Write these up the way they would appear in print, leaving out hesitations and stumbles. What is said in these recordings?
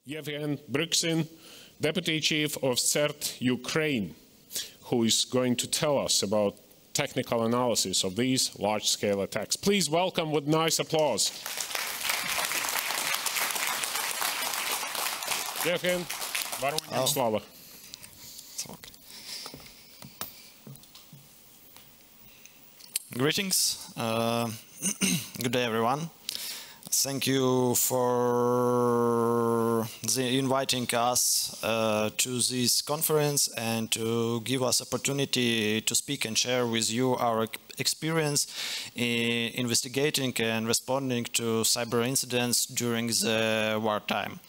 Yevhen Bryksin, Deputy Chief of CERT Ukraine, who is going to tell us about technical analysis of these large-scale attacks. Please welcome with nice applause. Yevhen, Varoņam slava. Greetings. Good day, everyone. Thank you for inviting us to this conference and to give us opportunity to speak and share with you our experience in investigating and responding to cyber incidents during the wartime.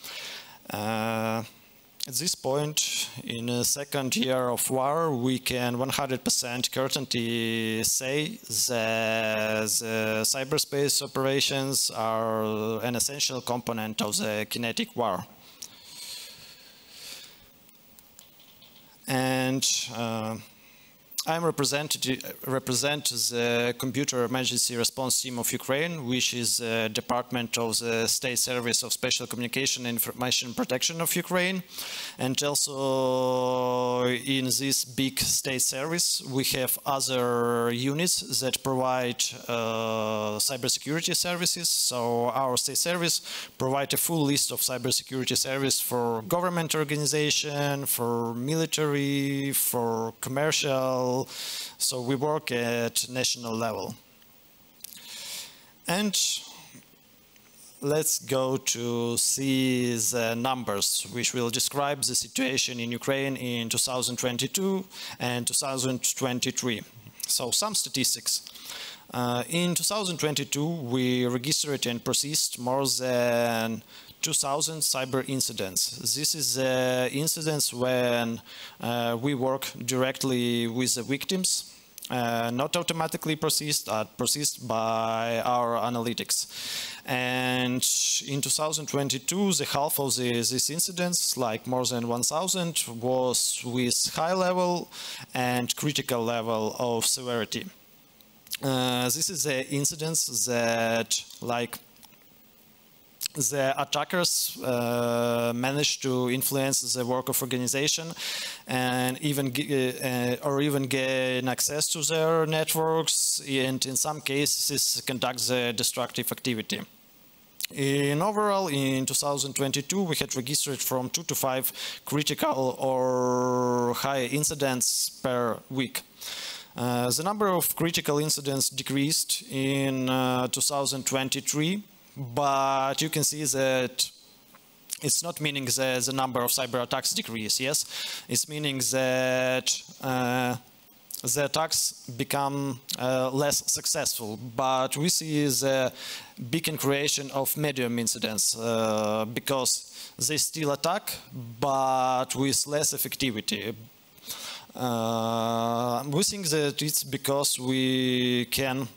At this point, in the second year of war, we can 100% certainty say that the cyberspace operations are an essential component of the kinetic war. And I represent the Computer Emergency Response Team of Ukraine, which is a department of the State Service of Special Communication and Information Protection of Ukraine. And also in this big state service, we have other units that provide cybersecurity services. So our state service provides a full list of cybersecurity services for government organization, for military, for commercial. So we work at national level. And let's go to see the numbers, which will describe the situation in Ukraine in 2022 and 2023. So some statistics. In 2022, we registered and processed more than 2,000 cyber incidents. This is the incidents when we work directly with the victims, not automatically processed, but processed by our analytics. And in 2022, the half of these incidents, like more than 1,000, was with high level and critical level of severity. This is the incidents that, like, the attackers managed to influence the work of organization and even gain access to their networks, and in some cases conduct the destructive activity. In overall, in 2022, we had registered from 2 to 5 critical or high incidents per week. The number of critical incidents decreased in 2023. But you can see that it's not meaning that the number of cyber attacks decrease, yes? It's meaning that the attacks become less successful. But we see the big increase of medium incidents because they still attack, but with less effectivity. We think that it's because we can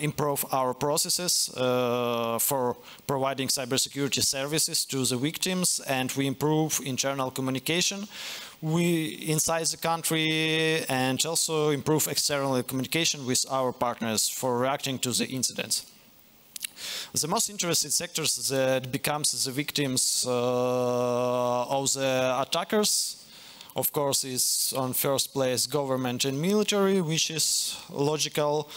improve our processes for providing cybersecurity services to the victims, and we improve internal communication inside the country, and also improve external communication with our partners for reacting to the incidents. The most interested sectors that becomes the victims of the attackers, of course, is on first place government and military, which is logical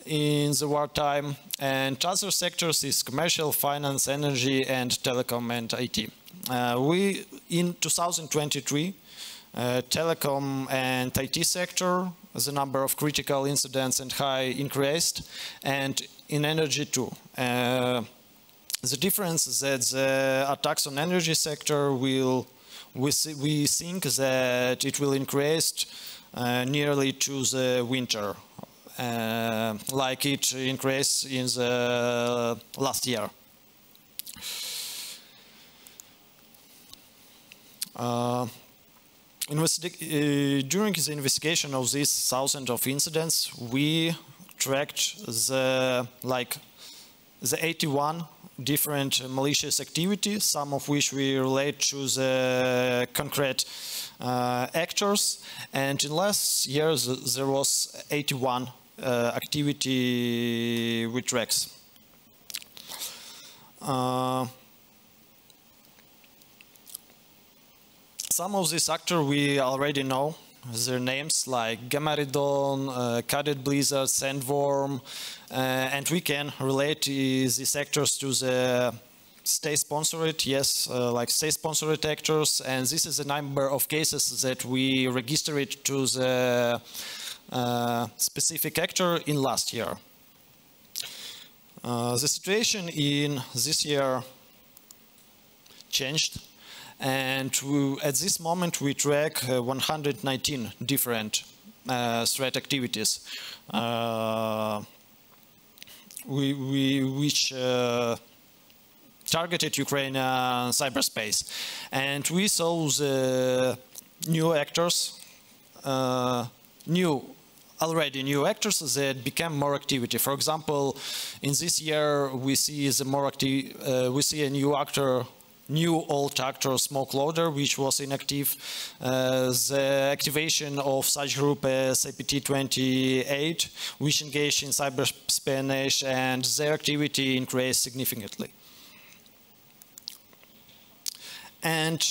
in the wartime, and other sectors is commercial, finance, energy, and telecom and IT. We, in 2023, telecom and IT sector, the number of critical incidents and high increased, and in energy too. The difference is that the attacks on energy sector will we think that it will increase nearly to the winter, like it increased in the last year. During the investigation of these thousands of incidents, we tracked the 81 different malicious activities, some of which we relate to the concrete actors. And in last years, there was 81 activity with tracks. Some of these actors we already know their names, like Gamaridon, Cadet Blizzard, Sandworm, and we can relate these actors to the state-sponsored, yes, like state-sponsored actors, and this is the number of cases that we registered to the specific actor in last year. The situation in this year changed, and at this moment we track 119 different threat activities which targeted Ukrainian cyberspace. And we saw the new actors, already new actors that became more activity. For example, in this year we see a new old actor, Smoke Loader, which was inactive. The activation of such group as APT28, which engaged in cyber espionage, and their activity increased significantly. And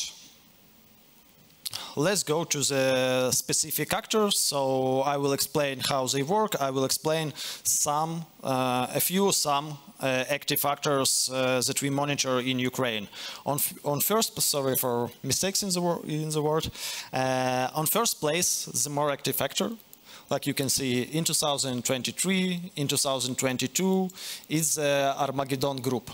let's go to the specific actors. So I will explain how they work. I will explain some active actors that we monitor in Ukraine. On first, sorry for mistakes in the word. On first place, the more active actor, like you can see in 2023, in 2022, is the Armageddon group.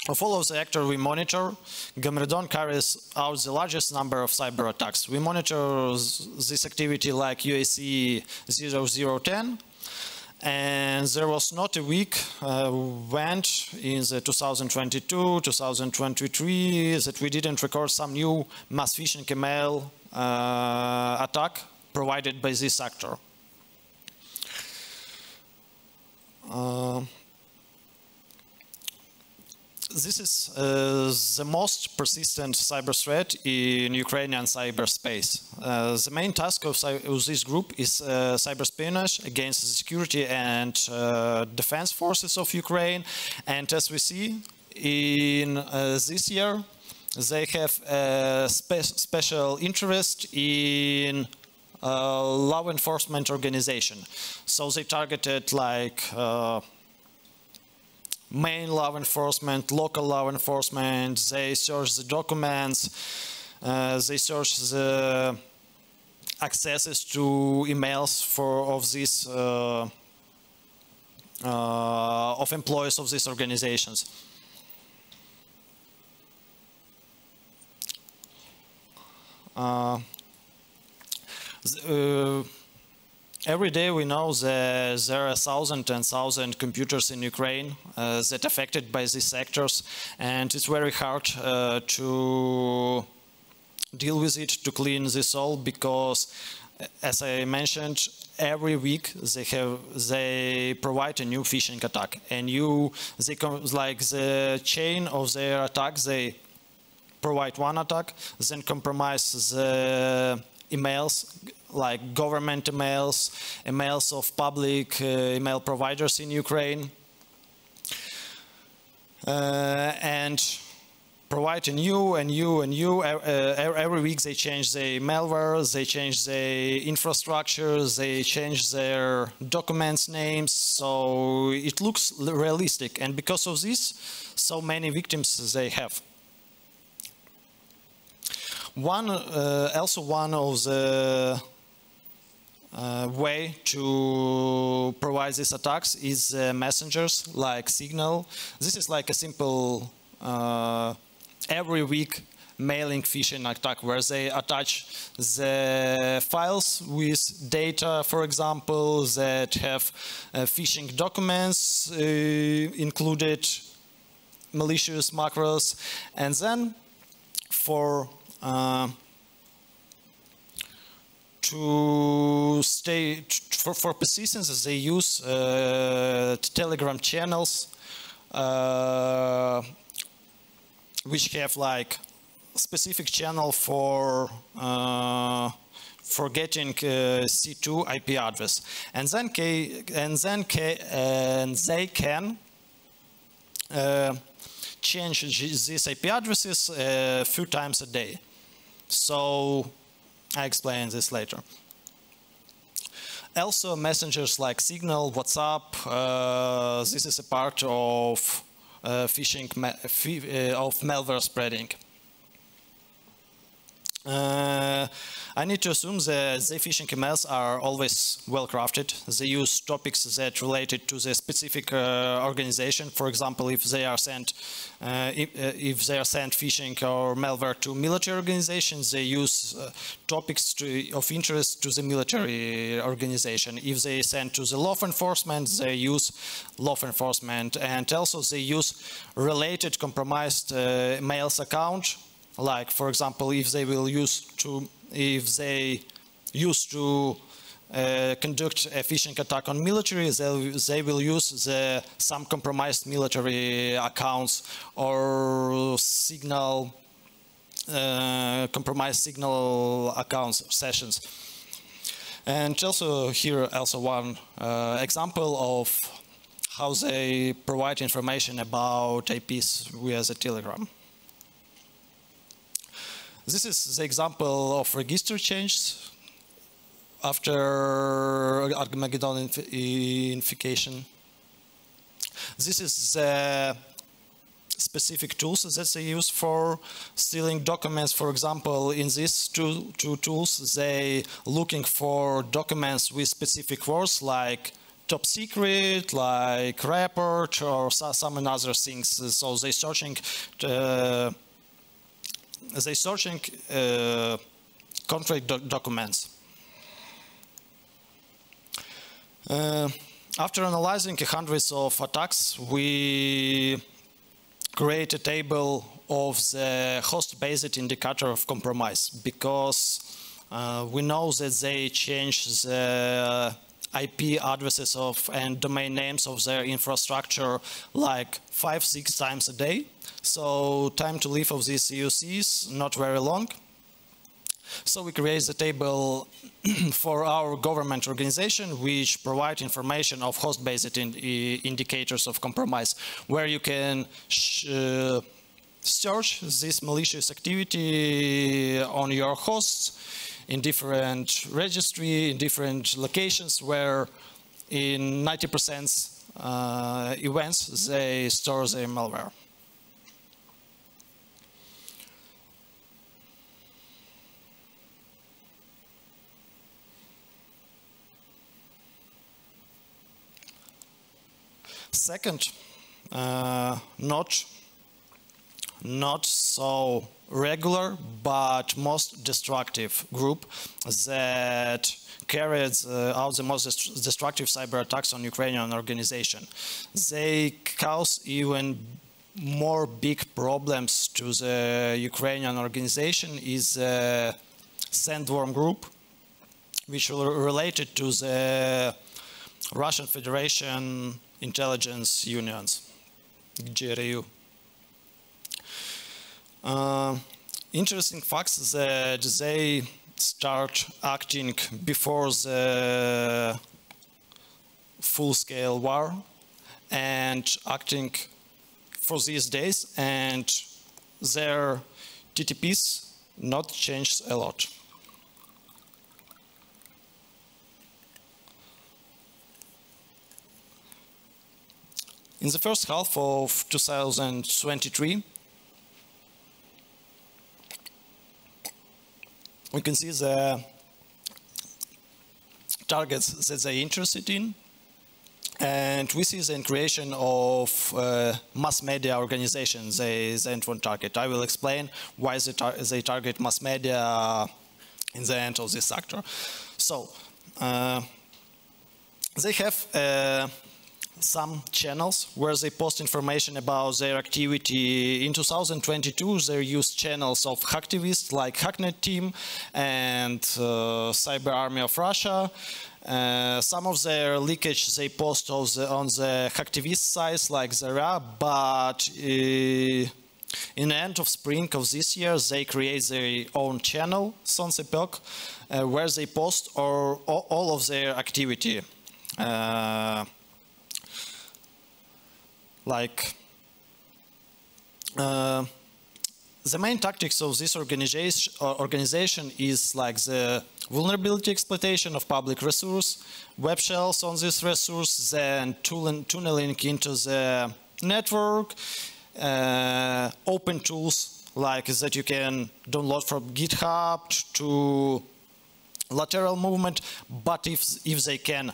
Of all of the actors we monitor, Gamaridon carries out the largest number of cyber attacks. We monitor this activity like UAC 0010, and there was not a week went in the 2022, 2023 that we didn't record some new mass phishing email attack provided by this actor. This is the most persistent cyber threat in Ukrainian cyberspace. The main task of this group is cyber espionage against the security and defense forces of Ukraine. And as we see, in this year, they have a special interest in law enforcement organization. So they targeted like main law enforcement, local law enforcement. They search the documents, they search the accesses to emails of these of employees of these organizations. Every day we know that there are thousands and thousands of computers in Ukraine that are affected by these sectors, and it's very hard to deal with it, to clean this all, because, as I mentioned, every week they provide a new phishing attack, and like the chain of their attacks, they provide one attack, then compromise the emails, like government emails, emails of public email providers in Ukraine, and provide a new and new and new. Every week they change the malware, they change the infrastructure, they change their documents names, so it looks realistic. And because of this, so many victims they have. Also one of the way to provide these attacks is messengers like Signal. This is like a simple every week mailing phishing attack where they attach the files with data, for example, that have phishing documents included, malicious macros, and then for persistence, they use Telegram channels which have like specific channel for getting C2 IP address, and then they can change these IP addresses a few times a day. So I explain this later. Also, messengers like Signal, WhatsApp, this is a part of phishing of malware spreading. I need to assume that the phishing emails are always well crafted. They use topics that related to the specific organization. For example, if they are sent phishing or malware to military organizations, they use topics of interest to the military organization. If they send to the law enforcement, they use law enforcement, and also they use related compromised mails account. Like, for example, if they used to conduct a phishing attack on military, they will use some compromised military accounts or compromised signal accounts sessions. And also here one example of how they provide information about IPs via the Telegram. This is the example of registry changes after Armageddon unification. This is the specific tools that they use for stealing documents. For example, in these two tools, they looking for documents with specific words like top secret, like report, or some other things. So they searching contract documents. After analyzing hundreds of attacks, we create a table of the host-based indicator of compromise, because we know that they change the IP addresses and domain names of their infrastructure like 5-6 times a day. So time to live of these UC is not very long. So we create the table for our government organization, which provide information of host-based indicators of compromise, where you can search this malicious activity on your hosts in different registry, in different locations, where in 90% events they store their malware. Second, not so regular but most destructive group that carried out the most destructive cyber attacks on Ukrainian organization. They cause even more big problems to the Ukrainian organization is the Sandworm group, which are related to the Russian Federation intelligence unions, GRU. Interesting facts that they start acting before the full-scale war and acting for these days, and their TTPs not changed a lot. In the first half of 2023, we can see the targets that they're interested in, and we see the creation of mass media organizations they want to target. I will explain why they target mass media in the end of this sector. So, they have some channels where they post information about their activity. In 2022, they used channels of hacktivists like Hacknet Team and Cyber Army of Russia. Some of their leakage they post on the hacktivist sites like Zara, but in the end of spring of this year, they create their own channel, Soncepok, where they post all of their activity. Like The main tactics of this organization is like the vulnerability exploitation of public resource, web shells on this resource, then tunneling into the network, open tools like that you can download from GitHub to lateral movement, but if they can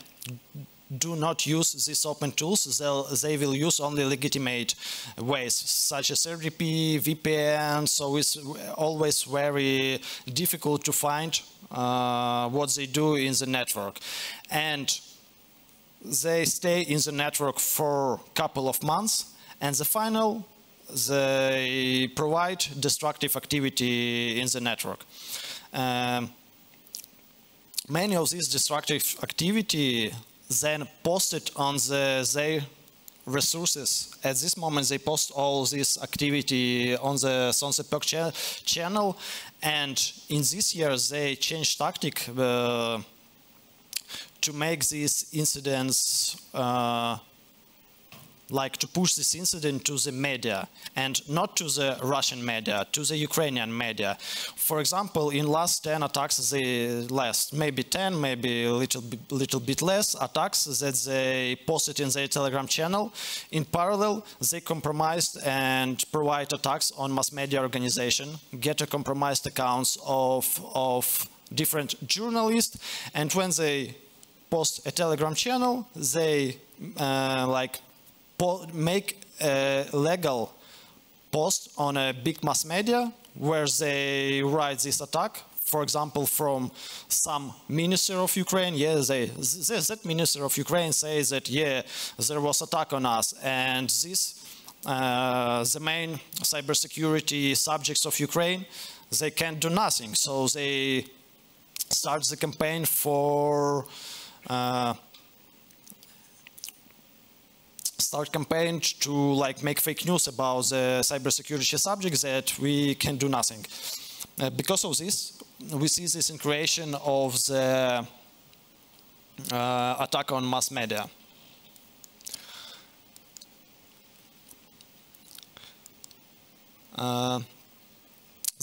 do not use these open tools, they will use only legitimate ways, such as RDP, VPN, so it's always very difficult to find what they do in the network. And they stay in the network for a couple of months, and they provide destructive activity in the network. Many of these destructive activity then posted on their resources. At this moment, they post all this activity on the PERC channel, and in this year they changed tactic to make these incidents like to push this incident to the media, and not to the Russian media, to the Ukrainian media. For example, in last 10 attacks, maybe 10, maybe a little bit less attacks that they posted in their Telegram channel. In parallel, they compromised and provide attacks on mass media organization, get a compromised accounts of different journalists, and when they post a Telegram channel, they make a legal post on a big mass media where they write this attack, for example, from some minister of Ukraine. Yeah, that minister of Ukraine says that, yeah, there was attack on us, and this, the main cybersecurity subjects of Ukraine, they can't do nothing. So they start the campaign for to make fake news about the cybersecurity subjects that we can do nothing. Because of this, we see this in creation of the attack on mass media.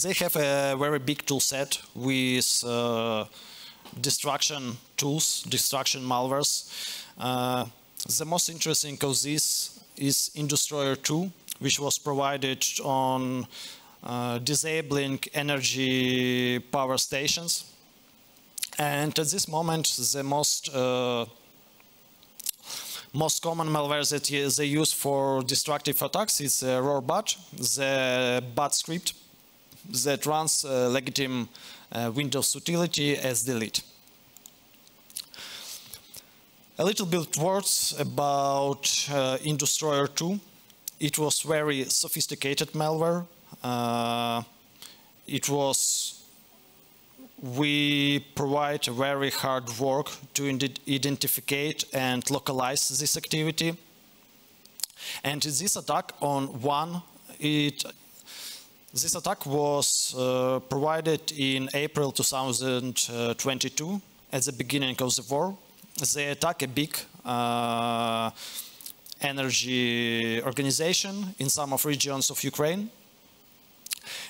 They have a very big tool set with destruction tools, destruction malwares. The most interesting of this is Indestroyer 2, which was provided on disabling energy power stations. And at this moment, the most common malware that they use for destructive attacks is RORBAT, the bad script that runs legitimate Windows utility as delete. A little bit words about Indestroyer 2. It was very sophisticated malware. We provide very hard work to identify and localize this activity. And this attack this attack was provided in April 2022 at the beginning of the war. They attack a big energy organization in some of regions of Ukraine.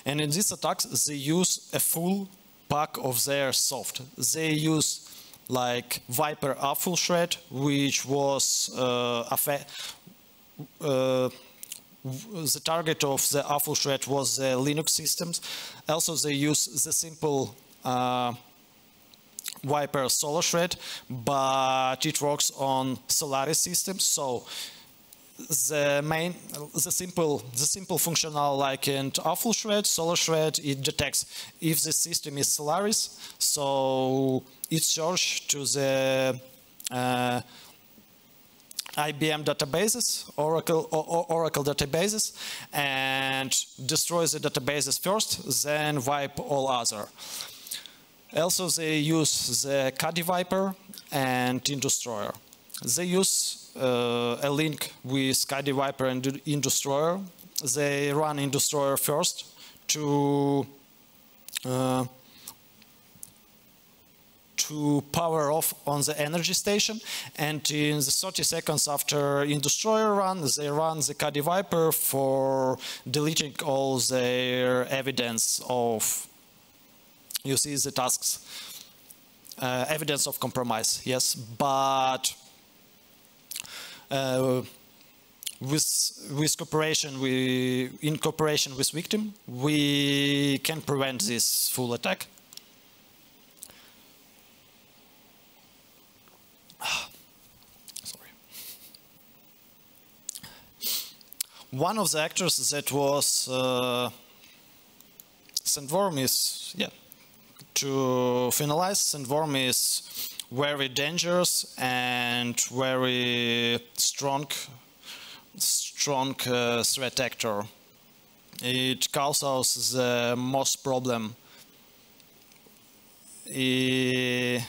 And in these attacks, they use a full pack of their soft. They use like Viper full shred, which was the target of the full shred was the Linux systems. Also, they use the simple Viper Solar Shred, but it works on Solaris systems. So the simple functional like in full shred, Solar Shred, it detects if the system is Solaris, so it searches to the IBM databases, Oracle databases, and destroys the databases first, then wipe all other. Also, they use the Caddy Viper and Indestroyer. They use a link with Caddy Viper and Indestroyer. They run Indestroyer first to to power off on the energy station, and in the 30 seconds after in destroyer run, they run the Caddy Viper for deleting all their evidence of, you see the tasks, evidence of compromise, yes, but with cooperation, in cooperation with victim, we can prevent this full attack. Sorry. One of the actors that was Sandworm is, yeah, to finalize, Sandworm is very dangerous and very strong threat actor. It causes the most problem if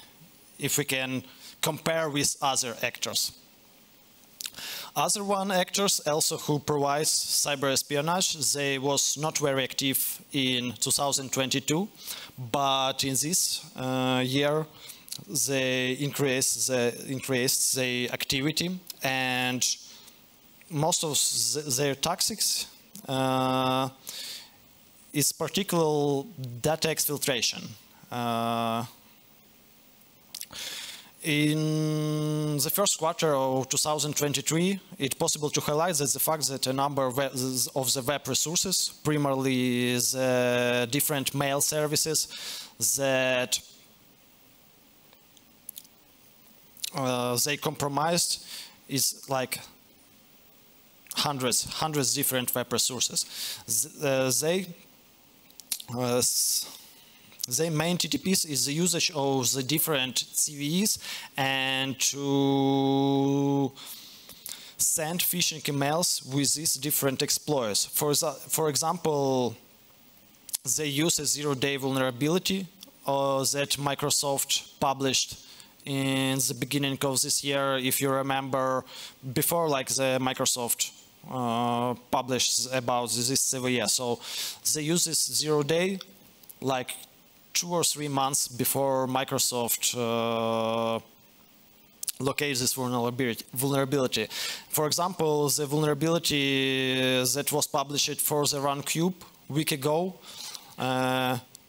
we can compare with other actors. Other one actors also who provides cyber espionage, they was not very active in 2022, but in this year they increased the activity, and most of their tactics is particular data exfiltration. In the first quarter of 2023, it's possible to highlight that the fact that a number of the web resources, primarily the different mail services that they compromised, is like hundreds different web resources. Their main TTPs is the usage of the different CVEs and to send phishing emails with these different exploits. For example, they use a zero-day vulnerability that Microsoft published in the beginning of this year. If you remember, before like the Microsoft published about this CVE, so they use this zero-day like 2 or 3 months before Microsoft locates this vulnerability. For example, the vulnerability that was published for the RunCube a week ago,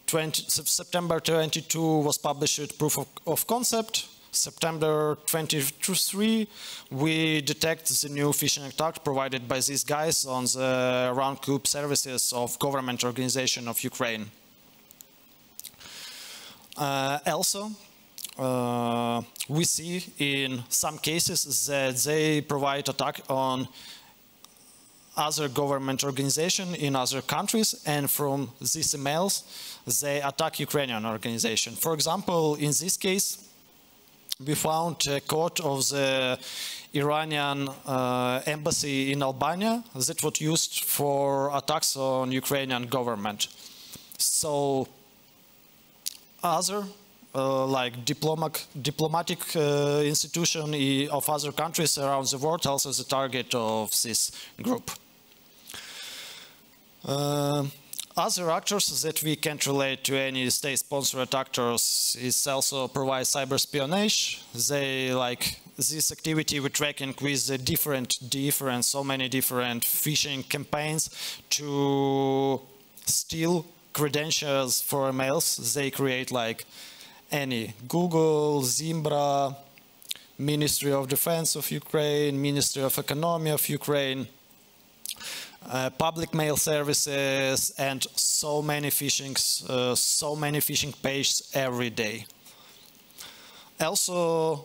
September 22 was published proof of concept. September 23, we detect the new phishing attack provided by these guys on the RunCube services of government organization of Ukraine. Also, we see in some cases that they provide attack on other government organization in other countries, and from these emails they attack Ukrainian organization. For example, in this case, we found a code of the Iranian embassy in Albania that was used for attacks on Ukrainian government. So other like diplomatic institution of other countries around the world also is the target of this group. Other actors that we can't relate to any state-sponsored actors is also provide cyber espionage. They like this activity we're tracking with the so many different phishing campaigns to steal credentials for emails. They create like any Google, Zimbra, Ministry of Defense of Ukraine, Ministry of Economy of Ukraine, public mail services, and so many phishing pages every day. Also,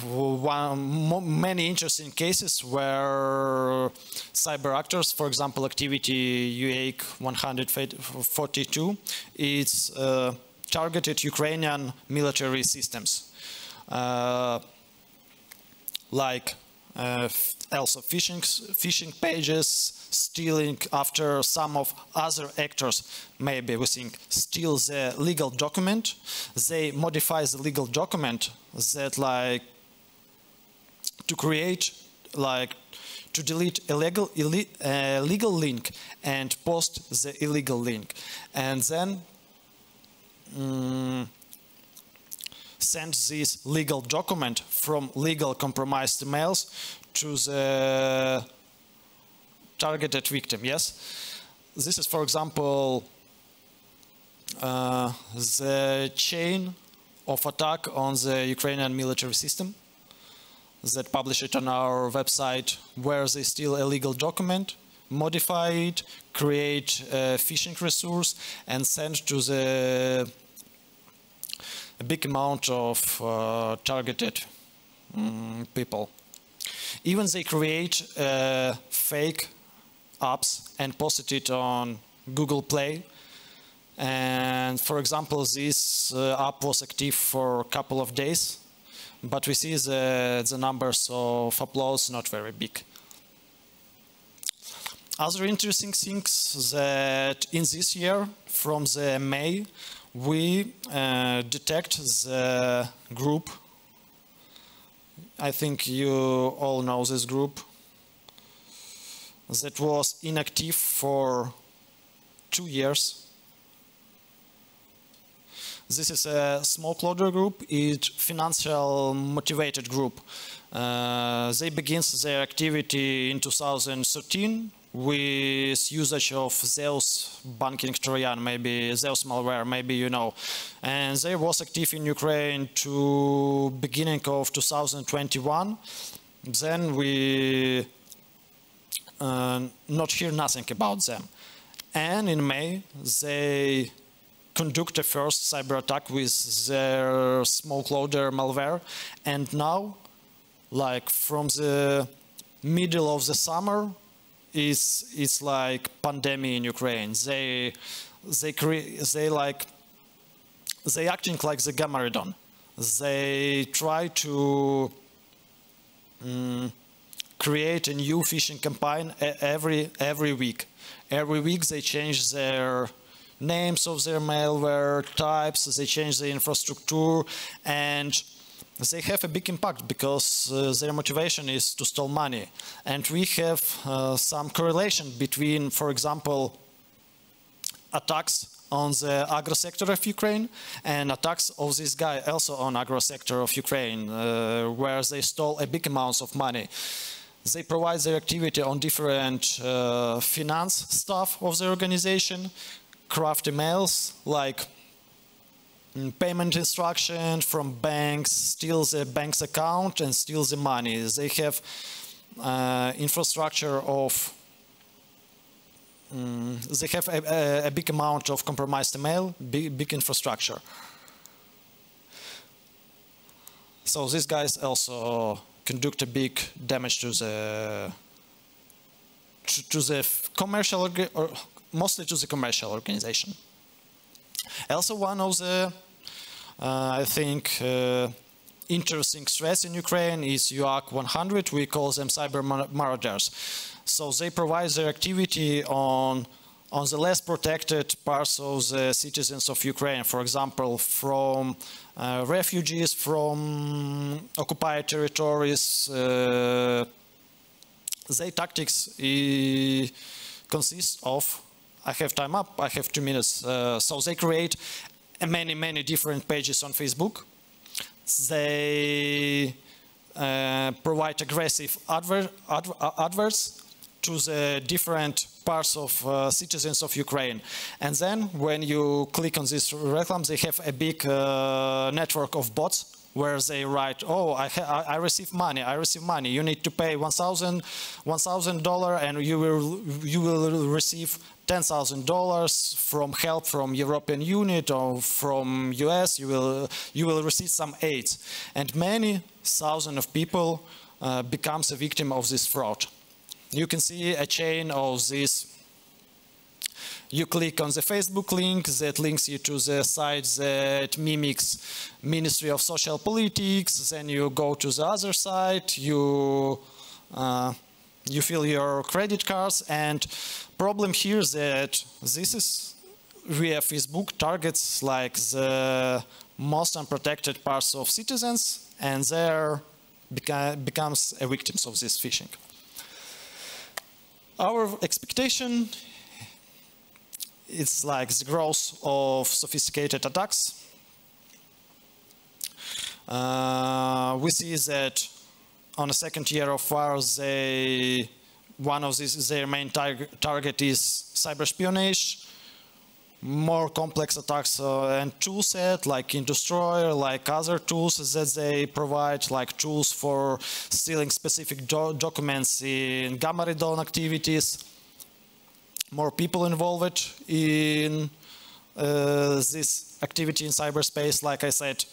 many interesting cases where cyber actors, for example, activity UAIC 142, it's targeted Ukrainian military systems, like also phishing pages, stealing after some of other actors, maybe we think, steal the legal document. They modify the legal document that like to create, like to delete a legal link and post the illegal link. And then send this legal document from legal compromised emails to the targeted victim, yes? This is, for example, the chain of attack on the Ukrainian military system that publish it on our website, where they steal a legal document, modify it, create a phishing resource, and send to a big amount of targeted people. Even they create fake apps and post it on Google Play. And for example, this app was active for a couple of days, but we see the numbers of uploads not very big. Other interesting things that in this year, from the May, we detect the group. I think you all know this group that was inactive for 2 years. This is a smoke loader group. It's financial motivated group. They begin their activity in 2013 with usage of Zeus banking Trojan, maybe Zeus malware, maybe you know. And they was active in Ukraine to beginning of 2021. Then we not hear nothing about them. And in May, they conduct a first cyber attack with their smoke loader malware. And now, like from the middle of the summer, it's like pandemic in Ukraine. They acting like the Gamaredon. They try to create a new phishing campaign every week. Every week they change their names of their malware types, they change the infrastructure, and they have a big impact because their motivation is to steal money. And we have some correlation between, for example, attacks on the agro sector of Ukraine and attacks of this guy also on agro sector of Ukraine, where they stole a big amounts of money. They provide their activity on different finance stuff of the organization, craft emails like payment instruction from banks, steal the bank's account and steal the money. They have infrastructure of, they have a big amount of compromised email, big infrastructure. So these guys also conduct a big damage to the commercial, or mostly to the commercial organization. Also, one of the, I think, interesting threats in Ukraine is UAC 100. We call them cyber marauders. So they provide their activity on the less protected parts of the citizens of Ukraine. For example, from refugees from occupied territories. Their tactics consist of, I have time up, I have 2 minutes. So they create many different pages on Facebook. They provide aggressive adverts to the different parts of citizens of Ukraine. And then when you click on this reclam, they have a big network of bots where they write, oh, I receive money, you need to pay $1,000 and you will receive $10,000 from help from European Union or from US, you will receive some aid. And many thousands of people becomes a victim of this fraud. You can see a chain of this. You click on the Facebook link that links you to the site that mimics Ministry of Social Politics. Then you go to the other site, you fill your credit cards, and problem here is that this is via Facebook targets like the most unprotected parts of citizens, and there becomes a victims of this phishing. Our expectation, it's like the growth of sophisticated attacks. We see that on the second year of war, one of their main target is cyber espionage, more complex attacks and tool set like in Destroyer, like other tools that they provide, like tools for stealing specific documents in gamma ray dawn activities. More people involved in this activity in cyberspace. Like I said,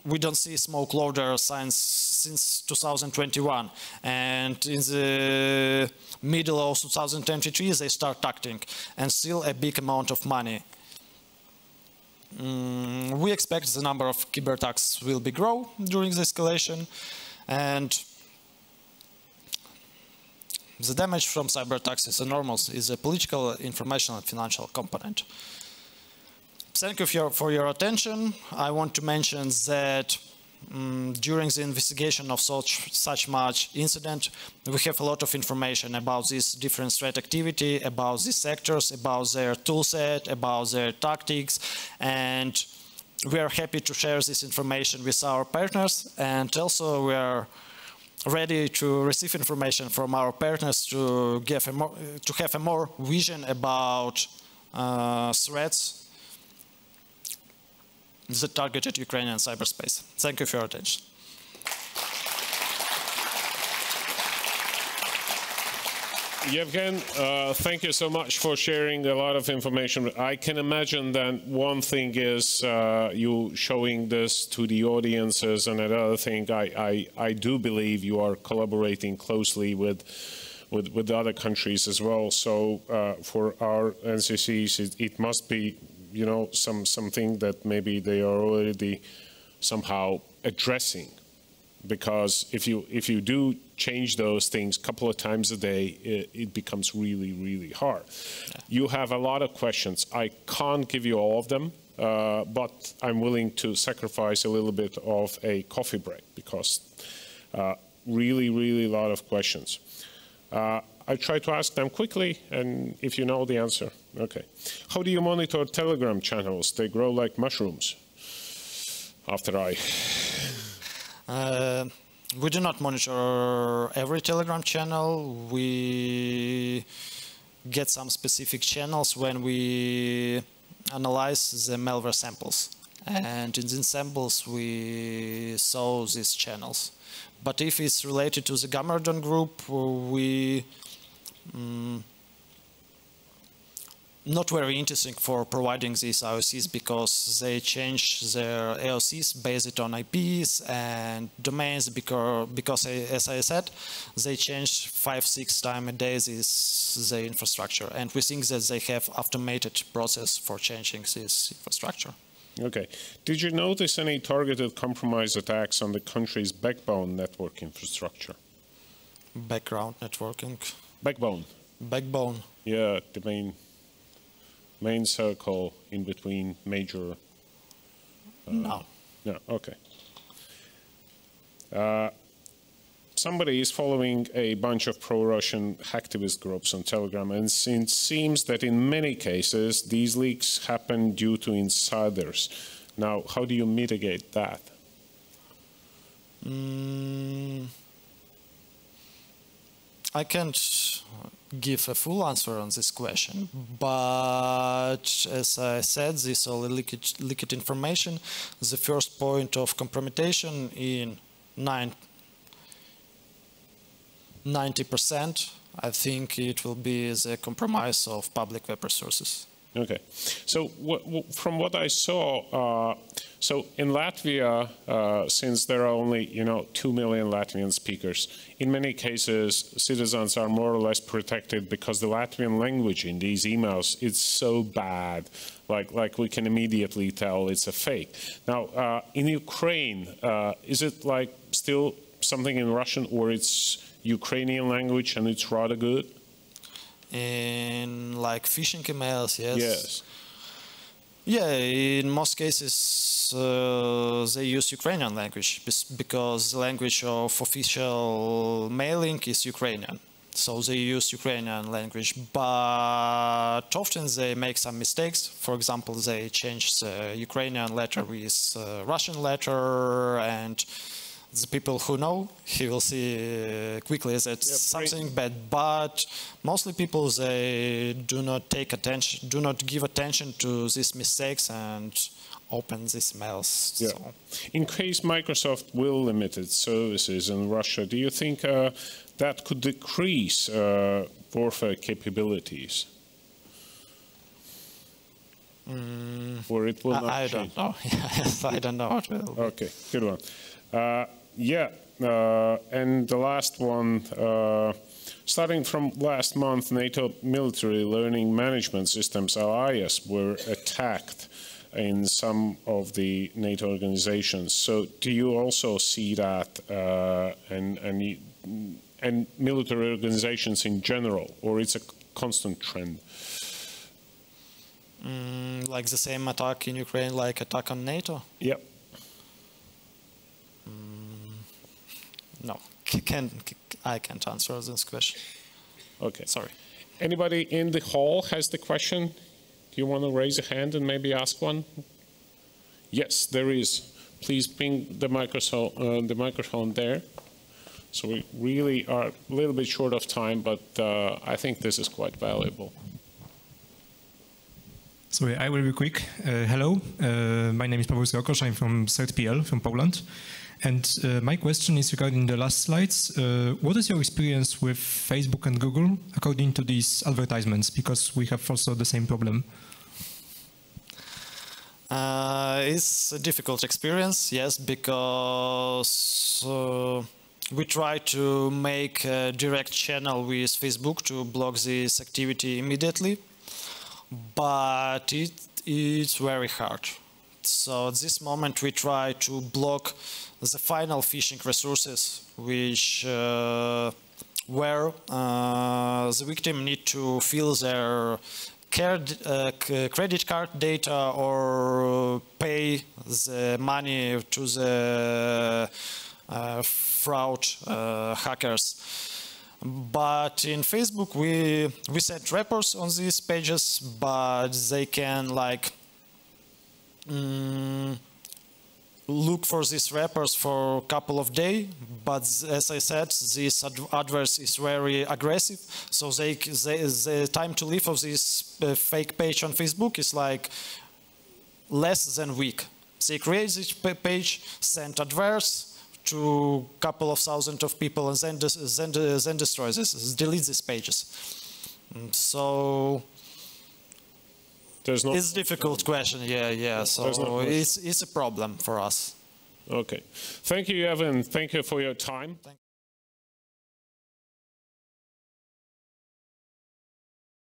we don't see smoke loader signs since 2021, and in the middle of 2023 they start acting, and still a big amount of money. We expect the number of cyber attacks will be grow during the escalation, and the damage from cyber attacks is enormous, is a political, informational and financial component. Thank you for your attention. I want to mention that during the investigation of such much incident, we have a lot of information about this different threat activity, about these sectors, about their toolset, about their tactics, and we are happy to share this information with our partners, and also we are ready to receive information from our partners to have a more vision about threats that targeted Ukrainian cyberspace. Thank you for your attention. Yevhen, thank you so much for sharing a lot of information. I can imagine that one thing is you showing this to the audiences, and another thing, I do believe you are collaborating closely with other countries as well. So for our NCCs, it must be, you know, something that maybe they are already somehow addressing, because if you do change those things a couple of times a day, it becomes really, really hard. Yeah. You have a lot of questions. I can't give you all of them, but I'm willing to sacrifice a little bit of a coffee break, because really, really a lot of questions. I try to ask them quickly, and if you know the answer, okay. How do you monitor Telegram channels? They grow like mushrooms. After we do not monitor every Telegram channel. We get some specific channels when we analyze the malware samples, and in these samples we saw these channels. But if it's related to the gamma ray dawn group, we not very interesting for providing these AOCs, because they change their AOCs based on IPs and domains, because as I said, they change 5-6 times a day the infrastructure, and we think that they have automated process for changing this infrastructure. Okay. Did you notice any targeted compromise attacks on the country's backbone network infrastructure? Background networking. Backbone. Backbone. Yeah, the main circle in between major. No. No. Okay. Somebody is following a bunch of pro-Russian hacktivist groups on Telegram, and it seems that in many cases these leaks happen due to insiders. Now, how do you mitigate that? I can't give a full answer on this question, but as I said, this is all leaked information. The first point of compromission in 90%, I think it will be the compromise of public web resources. Okay, so from what I saw, so in Latvia, since there are only 2 million Latvian speakers, in many cases citizens are more or less protected because the Latvian language in these emails is so bad, like we can immediately tell it's a fake. Now in Ukraine, is it like still something in Russian, or it's Ukrainian language and it's rather good? In like phishing emails, yes. Yes. Yeah, in most cases they use Ukrainian language because the language of official mailing is Ukrainian. So they use Ukrainian language, but often they make some mistakes. For example, they change the Ukrainian letter with Russian letter, and the people who know, he will see quickly that something bad. But mostly people, they do not take attention, do not give attention to these mistakes and open these mails. Yeah. So. In case Microsoft will limit its services in Russia, do you think that could decrease warfare capabilities? Or it will not I change? don't know. Yes, I don't know what will be. Okay, good one. And the last one, starting from last month, NATO military learning management systems, LIS, were attacked in some of the NATO organizations. So do you also see that and military organizations in general, or it's a constant trend? Like the same attack in Ukraine, like attack on NATO? Yep. No, I can't answer this question. Okay. Sorry. Anybody in the hall has the question? Do you want to raise a hand and maybe ask one? Yes, there is. Please bring the microphone there. So we really are a little bit short of time, but I think this is quite valuable. Sorry, I will be quick. Hello, my name is Paweł Srokosz. I'm from CERT.LV from Poland. And my question is regarding the last slides. What is your experience with Facebook and Google according to these advertisements? Because we have also the same problem. It's a difficult experience, yes, because we try to make a direct channel with Facebook to block this activity immediately, but it's very hard. So at this moment we try to block the final phishing resources, which where the victim need to fill their credit card data or pay the money to the fraud hackers. But in Facebook we set reports on these pages, but they can like look for these wrappers for a couple of days, but as I said, this adverse is very aggressive, so the time to live of this fake page on Facebook is like less than a week. They create this page, send adverse to a couple of thousand of people, and then destroy this, delete these pages. So it's a difficult question, yeah. So it's a problem for us. Okay. Thank you, Yevhen. Thank you for your time.